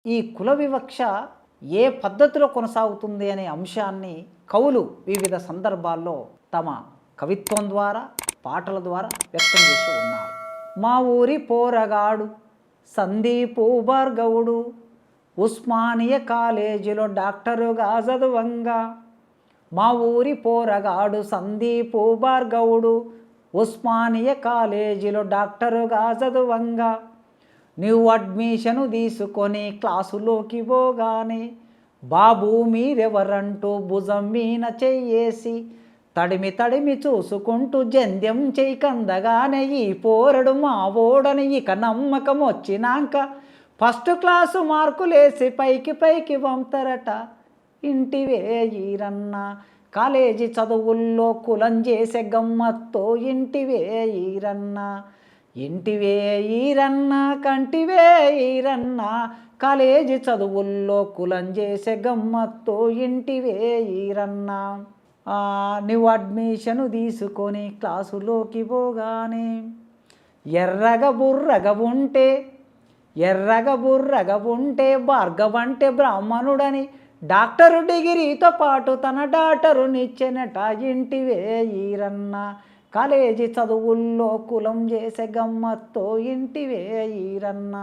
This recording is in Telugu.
ఈ కుల వివక్ష ఏ పద్ధతిలో కొనసాగుతుంది అనే అంశాన్ని కవులు వివిధ సందర్భాల్లో తమ కవిత్వం ద్వారా పాటల ద్వారా వ్యక్తం చేస్తూ ఉన్నారు. మా ఊరి పోరగాడు సందీపు భార్గవుడు ఉస్మానియా కాలేజీలో డాక్టరుగా చదువంగా. మా ఊరి పోరగాడు సందీపు భార్గవుడు ఉస్మానియా కాలేజీలో డాక్టరుగా చదువంగా. నువ్వు అడ్మిషను తీసుకొని క్లాసులోకి పోగానే బాబు మీరెవరంటూ భుజం మీన చెయ్యేసి తడిమి తడిమి చూసుకుంటూ జంధ్యం చెయ్యి కందగానే ఈ పోరడు మా ఓడని ఇక నమ్మకం వచ్చినాక ఫస్ట్ క్లాసు మార్కులేసి పైకి పైకి పంపుతారట. ఇంటివే ఈరన్న కాలేజీ చదువుల్లో కులం చేసే గమ్మత్తో ఇంటివే ఈరన్న. ఇంటివే ఈరన్న కంటివే ఈరన్న కాలేజీ చదువుల్లో కులం చేసే గమ్మత్తో ఇంటివే ఈరన్న. నువ్వు అడ్మిషను తీసుకొని క్లాసులోకి పోగానే ఎర్రగా బుర్రగా ఉంటే భార్గవంటే బ్రాహ్మణుడని డాక్టరు డిగ్రీతో పాటు తన డాక్టరునిచ్చెనట. ఇంటివే ఈరన్న కాలేజీ చదువుల్లో కులం చేసే గమ్మత్తో ఇంటివే ఈరన్న.